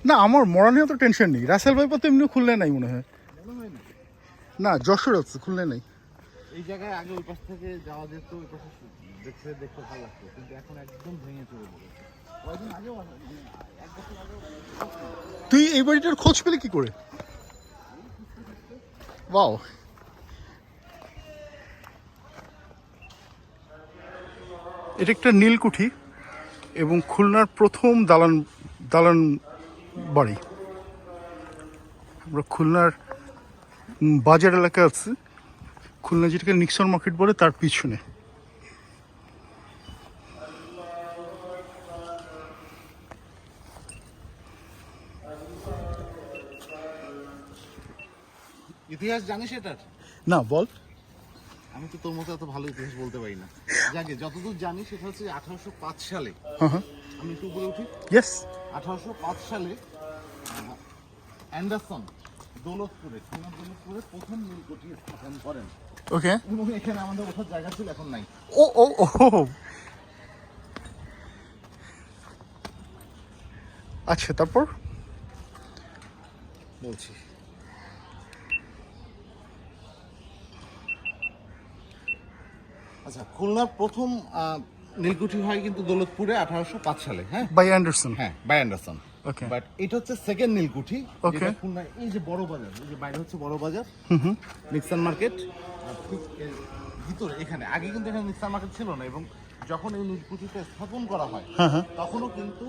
না আমার মরা নিয়ে তো টেনশন নেই, রাসেল ভাইপার তো এমনিও খুললে নাই মনে হয়। না যশোর আছে, খুললে নাই। এই জায়গায় আগে ওই পাশ থেকে যাওয়া যেত, ওই পাশে দেখতে দেখতে ভালো লাগতো, কিন্তু এখন একদম ভেঙে চলে গেছে। কয়েকদিন আগেও এক বছর আগেও। তুই এই বাড়িটার খোঁজ পেলি কি করে? ওয়াও, এটা একটা নীলকুঠি এবং খুলনার প্রথম দালান বাড়ি। আমরা খুলনার বাজার এলাকা আছে, খুলনা যেটাকে নিক্সন মার্কেট বলে তার পিছনে। ইতিহাস জানিস এটার? না বল। আমি তো তোর মতো এত ভালো ইতিহাস বলতে পারি না। যাকে যতদূর জানি সেটা হচ্ছে 1805 সালে। হ্যাঁ, আমি একটু উপরে উঠি। ইয়েস। 1805 সালে অ্যান্ডারসন দৌলতপুরে, খুলনা দৌলতপুরে প্রথম নীলকুঠি স্থাপন করেন। ওকে। এবং এখানে আমাদের ওঠার জায়গা ছিল, এখন নাই। ও ও ও, আচ্ছা তারপর বলছি। আচ্ছা, খুলনার প্রথম নীলকুঠি হয় কিন্তু দৌলতপুরে 1805 সালে। হ্যাঁ, বাই অ্যান্ডারসন। হ্যাঁ, বাই অ্যান্ডারসন। ওকে। বাট এটা হচ্ছে সেকেন্ড নীলকুঠি। Okay. যেটা খুলনা, এই যে বড় বাজার, এই যে বাইরে হচ্ছে বড় বাজার, নিক্সন মার্কেট, ঠিক এর ভিতরে এখানে আগে কিন্তু এখানে নিক্সন মার্কেট ছিল না। এবং যখন এই নীলকুঠিটা স্থাপন করা হয় তখনও কিন্তু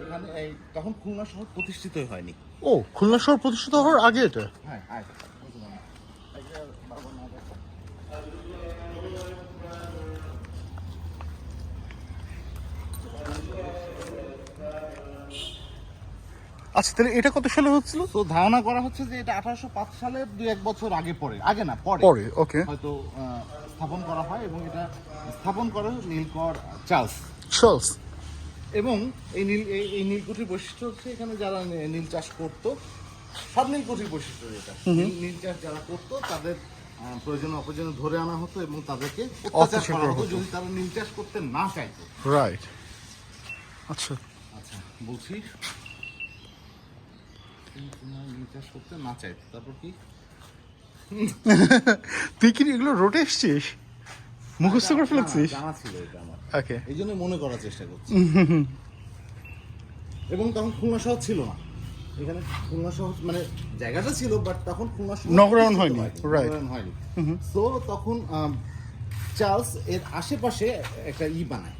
এখানে তখন খুলনা শহর প্রতিষ্ঠিতই হয়নি। ও, খুলনা শহর প্রতিষ্ঠিত হওয়ার আগে এটা? হ্যাঁ, আচ্ছা তাহলে এটা কত সালে হচ্ছিল? তো ধারণা করা হচ্ছে যে এটা 1805 সালের 2-1 বছর আগে পরে, আগে না পরে পরে। ওকে। হয়তো স্থাপন করা হয়। এবং এটা স্থাপন করে নীলকর চার্লস। চার্লস। এবং এই নীলকুঠির বৈশিষ্ট্য হচ্ছে এখানে যারা নীল চাষ করতো, সব নীলকুঠির বৈশিষ্ট্য যেটা, নীল চাষ যারা করতো তাদের প্রয়োজনে অপ্রয়োজনে ধরে আনা হতো এবং তাদেরকে অত্যাচার করা হতো যদি তারা নীল চাষ করতে না চাইতো। রাইট। আচ্ছা আচ্ছা, বলছি নীল চাষ করতে না চাইতো, তারপর কি? তুই কি এগুলো রোটে এসছিস, মুখস্থ করে ফেলেছিস? জানা ছিল এটা আমার, ওকে। এই জন্য মনে করার চেষ্টা করছি। এবং তখন খুলনা শহর ছিল না এখানে, খুলনা শহর মানে জায়গাটা ছিল, বাট তখন খুলনা শহর নগরায়ণ হয়নি। রাইট। হয়নি। সো তখন চার্লস এর আশেপাশে একটা বানায়,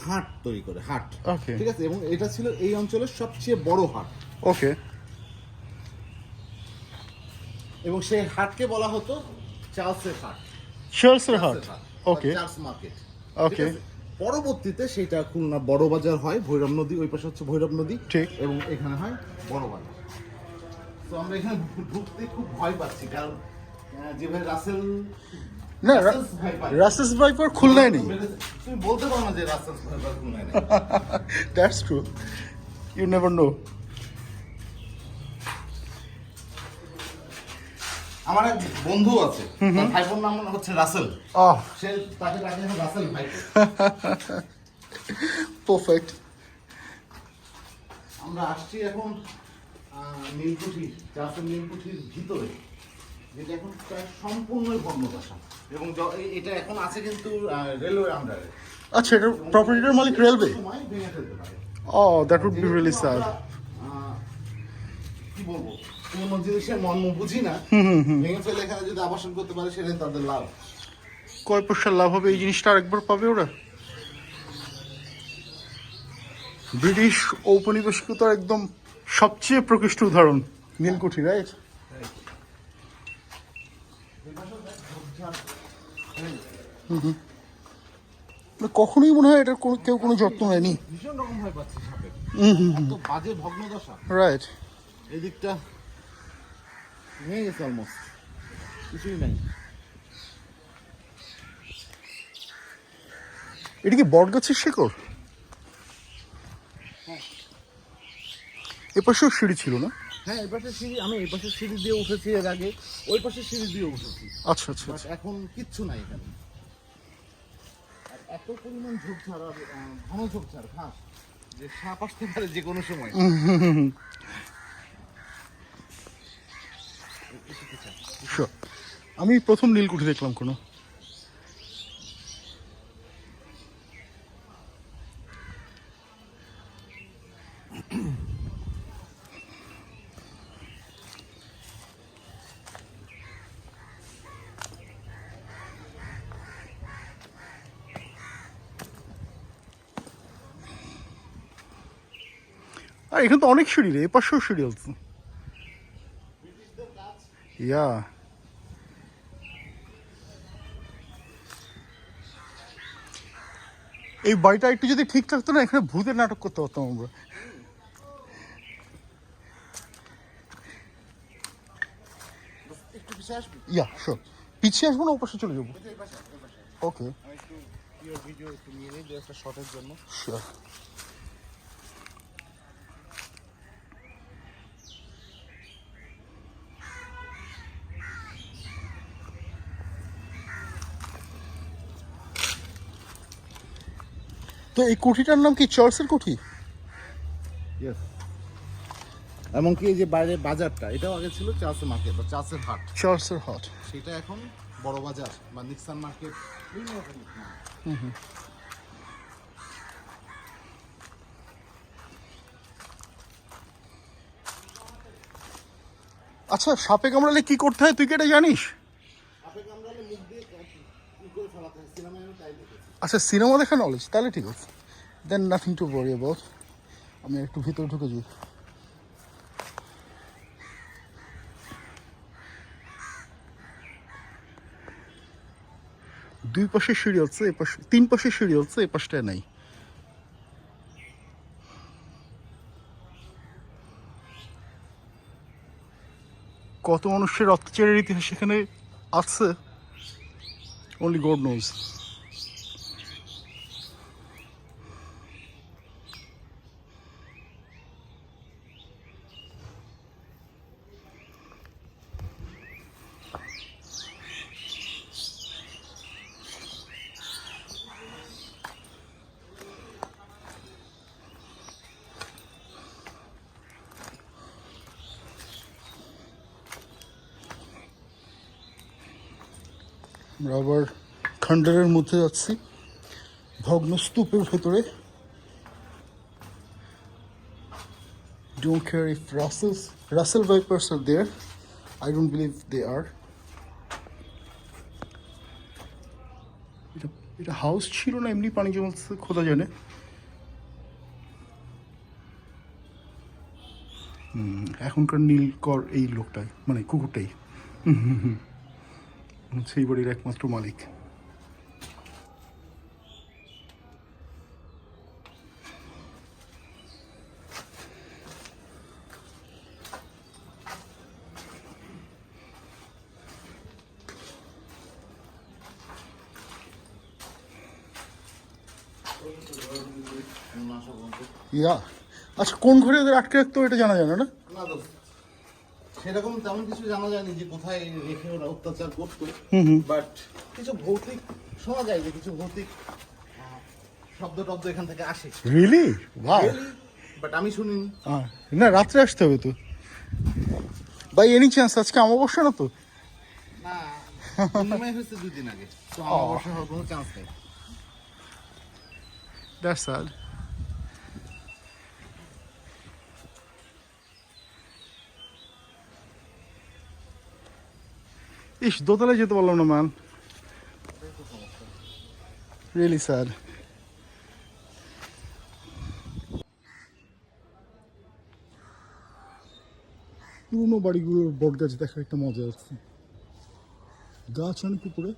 হাট তৈরি করে, হাট। ওকে। ঠিক আছে, এবং এটা ছিল এই অঞ্চলের সবচেয়ে বড় হাট। ওকে। এবং সেই হাটকে বলা হতো চার্লসের হাট। চার্লসের হাট। ওকে। Charles market. ওকে। পরবর্তীতে সেটা খুলনা বড় বাজার হয়, ভৈরব নদী, ওই পাশে হচ্ছে ভৈরব নদী। ঠিক। এবং এখানে হয় বড় বাজার। তো আমরা এখানে ঢুকতে খুব ভয় পাচ্ছি, কারণ যেভাবে না, রাসেলস ভাইপার খুলনায় নেই। তুমি বলতে পারো না যে রাসেলস ভাইপার খুলনায় নেই। That's true, you never know. আমার এক বন্ধু আছে, তার ভাইপোর নাম হচ্ছে রাসেল। সে তাকে ডাকে রাসেল ভাইপো। পারফেক্ট। আমরা আসছি এখন নীলকুঠি, চাষের নীলকুঠির ভিতরে, যেটা এখন প্রায় সম্পূর্ণই ভগ্নদশা। এবং এটা এখন আছে কিন্তু রেলওয়ে আন্ডারে। আচ্ছা, এটার প্রপার্টিটার মালিক রেলওয়ে? সময় ভেঙে ফেলতে পারে। That would be really sad. কি বলবো, কোনো জিনিসের মর্ম বুঝি না, ভেঙে ফেলে এখানে যদি আবাসন করতে পারে সেটাই তাদের লাভ। কয় পয়সার লাভ হবে এই জিনিসটা আরেকবার পাবে ওরা? ব্রিটিশ ঔপনিবেশিকতার একদম সবচেয়ে প্রকৃষ্ট উদাহরণ নীলকুঠি, রাইট? কখনোই মনে হয় এটার কেউ কোনো যত্ন নেয়নি। ভীষণ রকম ভয় পাচ্ছি সাপে, এত বাজে ভগ্নদশা। রাইট। এদিকটা ভেঙে গেছে, অলমোস্ট কিছুই নাই। এটা কি বট গাছের শিকড়? এপাশেও সিঁড়ি ছিল না? হ্যাঁ, এই পাশে সিঁড়ি, আমি এই পাশে সিঁড়ি দিয়ে উঠেছি এর আগে, ওই পাশে সিঁড়ি দিয়ে উঠেছি। আচ্ছা আচ্ছা। এখন কিচ্ছু নাই এখানে। আর এত পরিমাণ ঝোপঝাড় আর ঘন ঝোপঝাড় ঘাস, যে সাপ আসতে পারে যে কোনো সময়। Sure. আমি প্রথম নীলকুঠি দেখলাম কোনো। আর এখানে তো অনেক সিঁড়ি রে, এ পাশেও সিঁড়ি আছে। ইয়া এই বাড়িটা একটু যদি ঠিক থাকতো না, এখানে ভূতের নাটক করতে পারতাম আমরা। একটু পিছিয়ে আসবি? Yeah sure. পিছিয়ে আসবো না, ও পাশে চলে যাবো। ওকে আমি একটু পিওর ভিডিও একটু নিয়ে নিই দু একটা শটের জন্য। শিওর। তো এই কুঠিটার নাম কি চার্লসের কুঠি? ইয়েস। এমনকি এই যে বাইরের বাজারটা, এটাও আগে ছিল চার্লসের মার্কেট বা চার্লসের হাট। চার্লসের হাট। সেটা এখন বড় বাজার বা নিক্সান মার্কেট, বিভিন্ন রকমের নাম। আচ্ছা, সাপে কামড়ালে কি করতে হয় তুই কি এটা জানিস? সাপে কামড়ালে মুখ দিয়ে ই করে ফেলাতে হয়, সিনেমায় আমি তাই দেখেছি। আচ্ছা, সিনেমা দেখা নলেজ, তাহলে ঠিক আছে। দেন নাথিং টু ওয়ারি অ্যাবাউট। আমি একটু ভিতরে ঢুকে যাই। দুই পাশে সিঁড়ি আছে, এ পাশে তিন পাশে সিঁড়ি আছে, এ পাশটায় নাই। কত মানুষের অত্যাচারের ইতিহাস এখানে আছে, অনলি গড নোজ। আমরা আবার খান্ডারের মধ্যে যাচ্ছি, ভগ্ন স্তূপের ভেতরে। Don't care if Russell vipers are there. I don't believe they are. এটা হাউস ছিল না এমনি পানি জমাচ্ছে, খোদা জানে। এখনকার নীলকর এই লোকটাই, মানে কুকুরটাই সেই বাড়ির একমাত্র মালিক। ইয়া আচ্ছা, কোন ঘরে ওদের আটকে রাখতো এটা জানা যায় না? না দোস্ত, সেরকম তেমন কিছু জানা যায়নি যে কোথায় রেখে ওরা অত্যাচার করতো, বাট কিছু ভৌতিক শোনা যায়, যে কিছু ভৌতিক শব্দ টব্দ এখান থেকে আসে। রিয়েলি? ওয়াও। বাট আমি শুনিনি। না, রাত্রে আসতে হবে তো। বাই এনি চান্স আজকে অমাবস্যা না তো? না, পূর্ণিমায় হয়েছে 2 দিন আগে, তো আমার বর্ষা হওয়ার কোনো চান্স নেই। That's sad. ইস, দোতলায় যেতে পারলাম না ম্যান, রিয়েলি স্যাড। পুরোনো বাড়িগুলোর বট গাছ দেখার একটা মজা আছে। গাছ অনেক উপরে,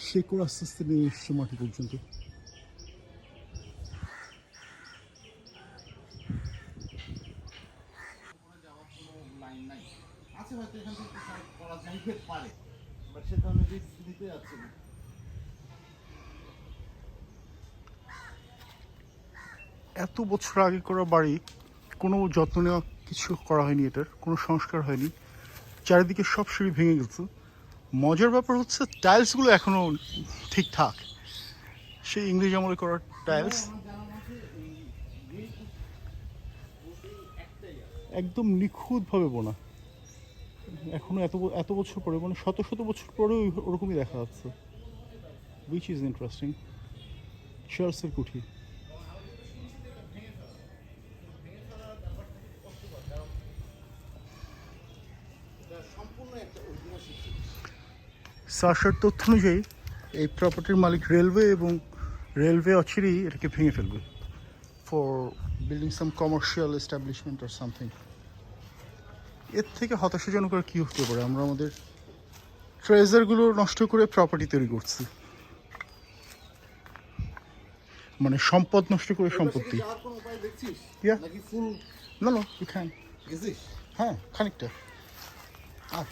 শেকড় আস্তে আস্তে নিয়ে এসছে মাটি পর্যন্ত। লাইন নাই, আছে হয়তো এখান থেকে করা যাইতে পারে, বাট সে ধরনের রিস্ক নিতে যাচ্ছে না। এত বছর আগে করা বাড়ি, কোনো যত্ন নেওয়া কিছু করা হয়নি, এটার কোনো সংস্কার হয়নি, চারিদিকে সব সিঁড়ি ভেঙে গেছে। মজার ব্যাপার হচ্ছে টাইলসগুলো এখনও ঠিকঠাক, সেই ইংরেজ আমলে করা টাইলস। আমার জানা মতে এই একদম নিখুঁতভাবে বোনা। এখনো এত বছর পরে, মানে শত শত বছর পরেও ওরকমই দেখা যাচ্ছে, উইচ ইজ ইন্টারেস্টিং। চার্লসের কুঠি। সম্পূর্ণ একটা ঐতিহাসিক। সার্সার তথ্য অনুযায়ী এই প্রপার্টির মালিক রেলওয়ে, এবং রেলওয়ে অচিরেই এটাকে ভেঙে ফেলবে for building some commercial establishment or something. এর থেকে হতাশাজনক আর কী হতে পারে? আমরা আমাদের ট্রেজারগুলো নষ্ট করে প্রপার্টি তৈরি করছি, মানে সম্পদ নষ্ট করে সম্পত্তি। যাওয়ার কোনো উপায় দেখছিস? Yeah. নাকি ফুল না না, ইউ ক্যান। গেছিস? হ্যাঁ, খানিকটা। আর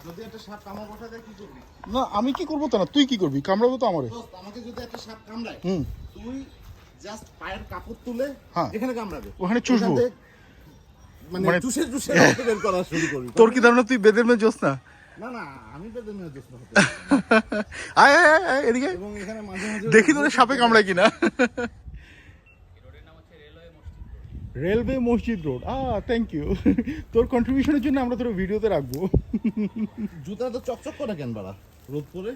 যদি একটা সাপ কামড় বসা দেয় কি করবি? না, আমি কি করবো তা না, তুই কি করবি? কামড়াবো তো আমারে। দোস্ত, আমাকে যদি একটা সাপ কামড়ায়, হুম। তুই জাস্ট পায়ের কাপড় তুলে হ্যাঁ। এখানে কামড়াবে, ওখানে চুষবো। ওখান থেকে মানে মানে চুষে চুষে রক্ত বের করা শুরু করবি। তোর কি ধারণা তুই বেদের মেয়ে জোস না? না না, আমি বেদে নিয়ে দোস্ত হতে আয় আয় আয়, আয় এদিকে। এবং এখানে মাঝে মাঝে দেখি তোরে সাপে কামড়ায় কিনা। রেলওয়ে মসজিদ রোড। Thank you. তোর কন্ট্রিবিউশনের জন্য আমরা তোর ভিডিওতে রাখবো। জুতা তো চকচক করে কেন বাড়া রোদ করে?